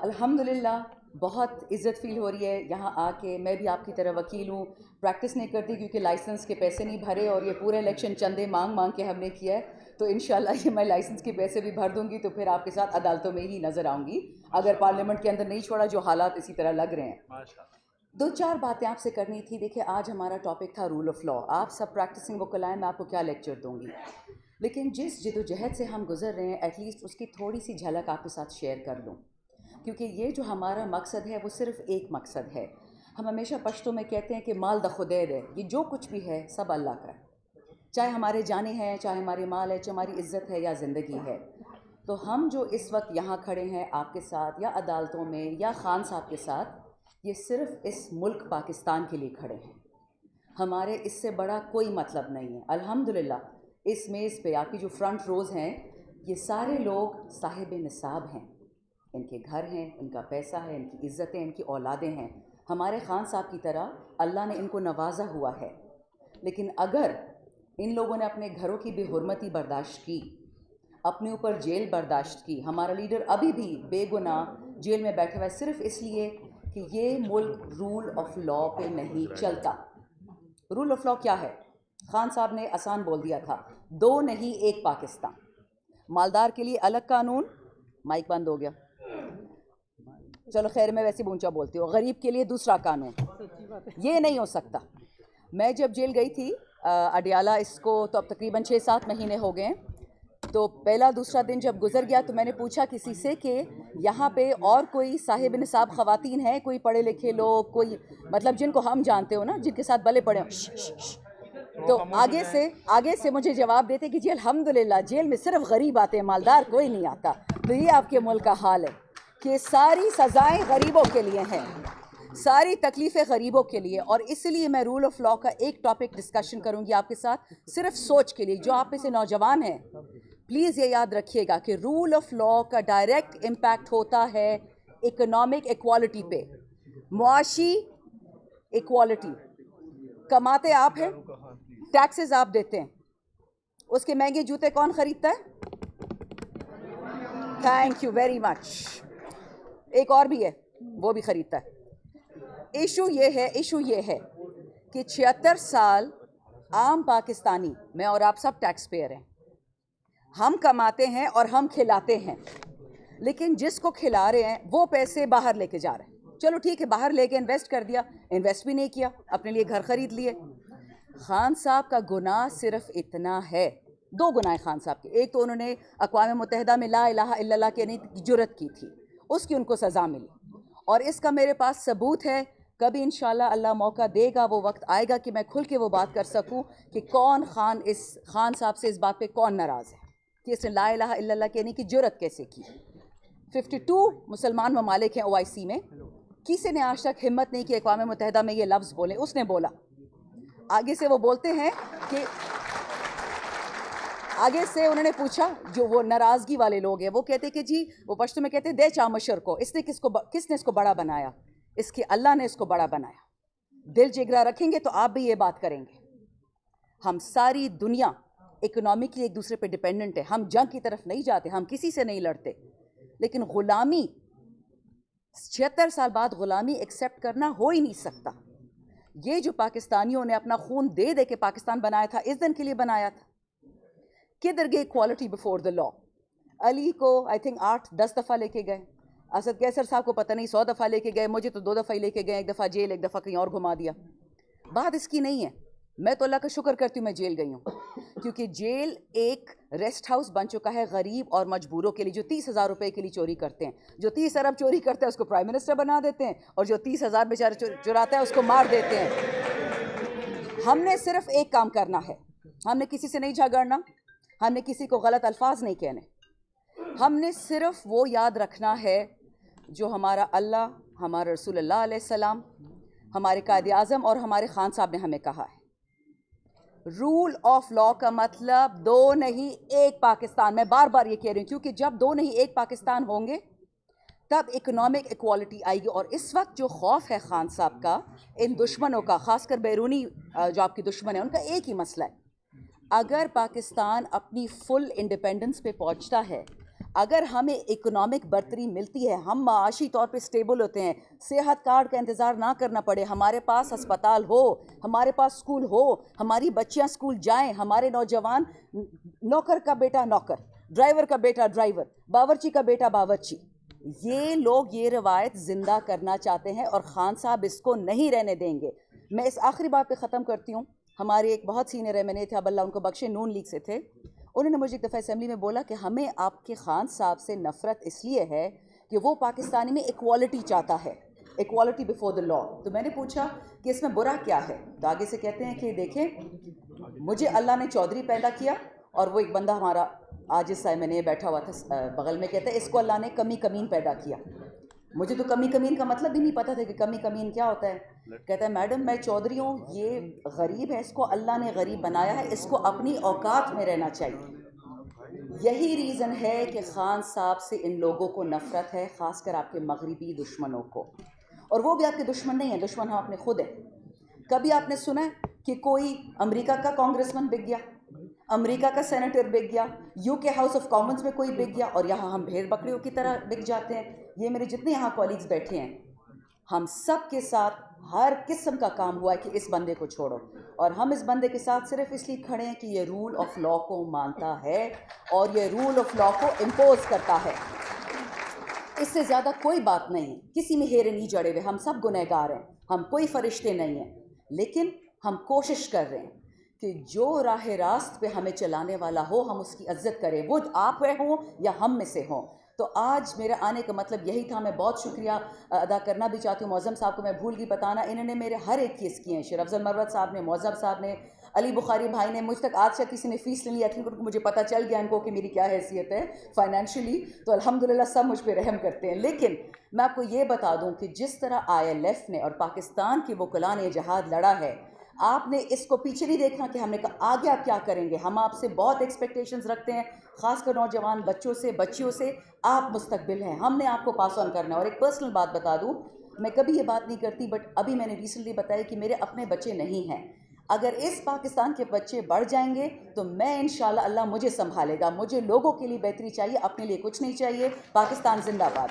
अल्हम्दुलिल्लाह बहुत इज़्ज़त फ़ील हो रही है यहाँ आके। मैं भी आपकी तरह वकील हूँ, प्रैक्टिस नहीं करती क्योंकि लाइसेंस के पैसे नहीं भरे और ये पूरे इलेक्शन चंदे मांग मांग के हमने किया है। तो इंशाल्लाह ये मैं लाइसेंस के पैसे भी भर दूँगी तो फिर आपके साथ अदालतों में ही नज़र आऊँगी, अगर पार्लियामेंट के अंदर नहीं छोड़ा जो हालात इसी तरह लग रहे हैं। दो चार बातें आपसे करनी थी। देखिए, आज हमारा टॉपिक था रूल ऑफ़ लॉ। आप सब प्रैक्टिसिंग वकील हैं, मैं आपको क्या लेक्चर दूँगी, लेकिन जिस जद्दोजहद से हम गुज़र रहे हैं एटलीस्ट उसकी थोड़ी सी झलक आपके साथ शेयर कर लूँ, क्योंकि ये जो हमारा मकसद है वो सिर्फ़ एक मकसद है। हम हमेशा पश्तो में कहते हैं कि माल द खुदैद है, ये जो कुछ भी है सब अल्लाह का है, चाहे हमारे जाने हैं, चाहे हमारे माल है, चाहे हमारी इज़्ज़त है या ज़िंदगी है। तो हम जो इस वक्त यहाँ खड़े हैं आपके साथ या अदालतों में या खान साहब के साथ, ये सिर्फ़ इस मुल्क पाकिस्तान के लिए खड़े हैं। हमारे इससे बड़ा कोई मतलब नहीं है। अल्हम्दुलिल्लाह इस मेज़ पे आपकी जो फ्रंट रोज़ हैं, ये सारे लोग साहिब निसाब हैं, इनके घर हैं, इनका पैसा है, इनकी इज़्ज़तें, इनकी औलादें हैं। हमारे खान साहब की तरह अल्लाह ने इनको नवाजा हुआ है। लेकिन अगर इन लोगों ने अपने घरों की बेहुरमती बर्दाश्त की, अपने ऊपर जेल बर्दाश्त की, हमारा लीडर अभी भी बेगुनाह जेल में बैठा हुआ है सिर्फ इसलिए कि ये मुल्क रूल ऑफ लॉ पे नहीं चलता। रूल ऑफ लॉ क्या है? खान साहब ने आसान बोल दिया था, दो नहीं एक पाकिस्तान। मालदार के लिए अलग कानून, माइक बंद हो गया, चलो खैर मैं वैसे ऊंचा बोलती हूँ, गरीब के लिए दूसरा कानून, ये नहीं हो सकता। मैं जब जेल गई थी अडियाला, इसको तो अब तकरीबन 6-7 महीने हो गए, तो पहला दूसरा दिन जब गुजर गया तो मैंने पूछा किसी से कि यहाँ पे और कोई साहिब निसाब ख़वातीन हैं, कोई पढ़े लिखे लोग, कोई मतलब जिनको हम जानते हो ना, जिनके साथ भले पढ़े हो। तो आगे से मुझे जवाब देते कि जी अल्हम्दुलिल्लाह जेल में सिर्फ गरीब आते हैं, मालदार कोई नहीं आता। तो ये आपके मुल्क का हाल है कि सारी सज़ाएं गरीबों के लिए हैं, सारी तकलीफ़ें गरीबों के लिए। और इसलिए मैं रूल ऑफ़ लॉ का एक टॉपिक डिस्कशन करूंगी आपके साथ, सिर्फ सोच के लिए। जो आप में से नौजवान हैं प्लीज़ ये याद रखिएगा कि रूल ऑफ़ लॉ का डायरेक्ट इम्पैक्ट होता है इकोनॉमिक इक्वालिटी पे, मुआशी इक्वालिटी। कमाते आप हैं, टैक्सेस आप देते हैं, उसके महंगे जूते कौन ख़रीदता है? Thank you very much. एक और भी है, वो भी ख़रीदता है। इशू ये है कि 76 साल आम पाकिस्तानी, मैं और आप सब टैक्स पेयर हैं, हम कमाते हैं और हम खिलाते हैं, लेकिन जिसको खिला रहे हैं वो पैसे बाहर लेके जा रहे हैं। चलो ठीक है, बाहर लेके इन्वेस्ट कर दिया, इन्वेस्ट भी नहीं किया, अपने लिए घर खरीद लिए। खान साहब का गुनाह सिर्फ इतना है, दो गुनाह खान साहब के। एक तो उन्होंने अक़वाम मुत्तहिदा में ला इलाहा इल्लल्लाह कहने की जुर्रत की थी, उसकी उनको सज़ा मिली, और इसका मेरे पास सबूत है। कभी इंशाल्लाह अल्लाह मौका देगा, वो वक्त आएगा कि मैं खुल के वो बात कर सकूं कि कौन खान साहब से इस बात पे कौन नाराज़ है कि इसने ला इलाहा इल्लल्लाह कहने की जुर्रत कैसे की। 52 मुसलमान ममालिक हैं OIC में, किसी ने आज तक हिम्मत नहीं की अक़वाम मुत्तहिदा में ये लफ्ज़ बोले, उसने बोला। आगे से वो बोलते हैं कि आगे से उन्होंने पूछा, जो वो नाराज़गी वाले लोग हैं वो कहते कि जी, वो पश्तो में कहते दे चामशर को, किसने इसको बड़ा बनाया? इसके अल्लाह ने इसको बड़ा बनाया। दिल जिगरा रखेंगे तो आप भी ये बात करेंगे। हम सारी दुनिया इकोनॉमिकली एक दूसरे पे डिपेंडेंट है, हम जंग की तरफ नहीं जाते, हम किसी से नहीं लड़ते, लेकिन ग़ुलामी 76 साल बाद ग़ुलामी एक्सेप्ट करना हो ही नहीं सकता। ये जो पाकिस्तानियों ने अपना खून दे दे के पाकिस्तान बनाया था, इस दिन के लिए बनाया था। किधर गई equality before the law? Ali को आई थिंक 8-10 दफ़ा लेके गए, असद कैसर साहब को पता नहीं 100 दफ़ा लेके गए, मुझे तो 2 दफ़ा ही लेके गए, एक दफ़ा जेल, एक दफ़ा कहीं और घुमा दिया। बात इसकी नहीं है। मैं तो अल्लाह का शुक्र करती हूँ मैं जेल गई हूँ, क्योंकि जेल एक रेस्ट हाउस बन चुका है गरीब और मजबूरों के लिए, जो 30,000 रुपये के लिए चोरी करते हैं। जो 30 अरब चोरी करता है उसको प्राइम मिनिस्टर बना देते हैं, और जो 30,000 बेचारे चुराता है उसको मार देते हैं। हमने सिर्फ एक काम करना है, हमने किसी से नहीं झगड़ना, हमने किसी को गलत अल्फाज नहीं कहने, हमने सिर्फ वो याद रखना है जो हमारा अल्लाह, हमारा रसूलुल्लाह अलैहिस्सलाम, हमारे कायदे आज़म और हमारे खान साहब ने हमें कहा है। रूल ऑफ लॉ का मतलब दो नहीं एक पाकिस्तान। मैं बार बार ये कह रही हूँ, क्योंकि जब दो नहीं एक पाकिस्तान होंगे तब इकोनॉमिक इक्वालिटी आएगी। और इस वक्त जो खौफ है खान साहब का इन दुश्मनों का, ख़ासकर बैरूनी जो आपकी दुश्मन है, उनका एक ही मसला है, अगर पाकिस्तान अपनी फुल इंडिपेंडेंस पे पहुंचता है, अगर हमें इकोनॉमिक बर्तरी मिलती है, हम माशी तौर पे स्टेबल होते हैं, सेहत कार्ड का इंतज़ार ना करना पड़े, हमारे पास अस्पताल हो, हमारे पास स्कूल हो, हमारी बच्चियां स्कूल जाएं, हमारे नौजवान, नौकर का बेटा नौकर, ड्राइवर का बेटा ड्राइवर, बावर्ची का बेटा बावर्ची, ये लोग ये रवायत ज़िंदा करना चाहते हैं और खान साहब इसको नहीं रहने देंगे। मैं इस आखिरी बात पे ख़त्म करती हूँ। हमारे एक बहुत सीनियर एमएनए थे, अब अल्लाह उनको बख्शे, नून लीग से थे। उन्होंने मुझे एक दफ़ा असेंबली में बोला कि हमें आपके खान साहब से नफ़रत इसलिए है कि वो पाकिस्तानी में इक्वालिटी चाहता है, इक्वालिटी बिफोर द लॉ। तो मैंने पूछा कि इसमें बुरा क्या है? तो आगे से कहते हैं कि देखें, मुझे अल्लाह ने चौधरी पैदा किया और वो एक बंदा हमारा आज इस मैंने बैठा हुआ था बगल में, कहता है इसको अल्लाह ने कमी कमीन पैदा किया। मुझे तो कमी कमीन का मतलब भी नहीं पता था कि कमी कमीन क्या होता है। कहता है मैडम मैं चौधरी हूँ, ये गरीब है, इसको अल्लाह ने गरीब बनाया है, इसको अपनी औकात में रहना चाहिए। यही रीज़न है कि खान साहब से इन लोगों को नफ़रत है, ख़ासकर आपके मगरबी दुश्मनों को। और वो भी आपके दुश्मन नहीं है, दुश्मन हम अपने खुद हैं। कभी आपने सुना है कि कोई अमेरिका का कांग्रेसमैन बिक गया, अमेरिका का सेनेटर बिक गया, यूके हाउस ऑफ कॉमन्स में कोई बिक गया और यहाँ हम भेड़ बकरियों की तरह बिक जाते हैं? ये मेरे जितने यहाँ कॉलीग्स बैठे हैं, हम सब के साथ हर किस्म का काम हुआ है कि इस बंदे को छोड़ो, और हम इस बंदे के साथ सिर्फ इसलिए खड़े हैं कि ये रूल ऑफ लॉ को मानता है और ये रूल ऑफ लॉ को इम्पोज करता है। इससे ज़्यादा कोई बात नहीं है, किसी में हेरे नहीं जड़े हुए, हम सब गुनहगार हैं, हम कोई फरिश्ते नहीं हैं, लेकिन हम कोशिश कर रहे हैं कि जो राह रास्त पे हमें चलाने वाला हो हम उसकी इज्जत करें, वो आप हों या हम में से हों। तो आज मेरे आने का मतलब यही था। मैं बहुत शुक्रिया अदा करना भी चाहती हूँ मौज़म साहब को, मैं भूल गई बताना, इन्होंने मेरे हर एक केस किए हैं। शेर अफजल मरवत साहब ने, मौज़म साहब ने, अली बुखारी भाई ने, मुझ तक आज से किसी ने फ़ीस नहीं लिया थी, क्योंकि मुझे पता चल गया इनको कि मेरी क्या हैसियत है फाइनेंशियली, तो अल्हम्दुलिल्लाह सब मुझ पर रहम करते हैं। लेकिन मैं आपको ये बता दूँ कि जिस तरह ILF ने और पाकिस्तान के वकला ने जहाद लड़ा है, आपने इसको पीछे नहीं देखना कि हमने कहा आगे आप क्या करेंगे। हम आपसे बहुत एक्सपेक्टेशंस रखते हैं, ख़ासकर नौजवान बच्चों से, बच्चियों से। आप मुस्तकबिल हैं, हमने आपको पास ऑन करना है। और एक पर्सनल बात बता दूं, मैं कभी ये बात नहीं करती, बट अभी मैंने रिसेंटली बताया कि मेरे अपने बच्चे नहीं हैं। अगर इस पाकिस्तान के बच्चे बढ़ जाएंगे तो मैं इंशाल्लाह अल्लाह मुझे संभालेगा। मुझे लोगों के लिए बेहतरी चाहिए, अपने लिए कुछ नहीं चाहिए। पाकिस्तान जिंदाबाद।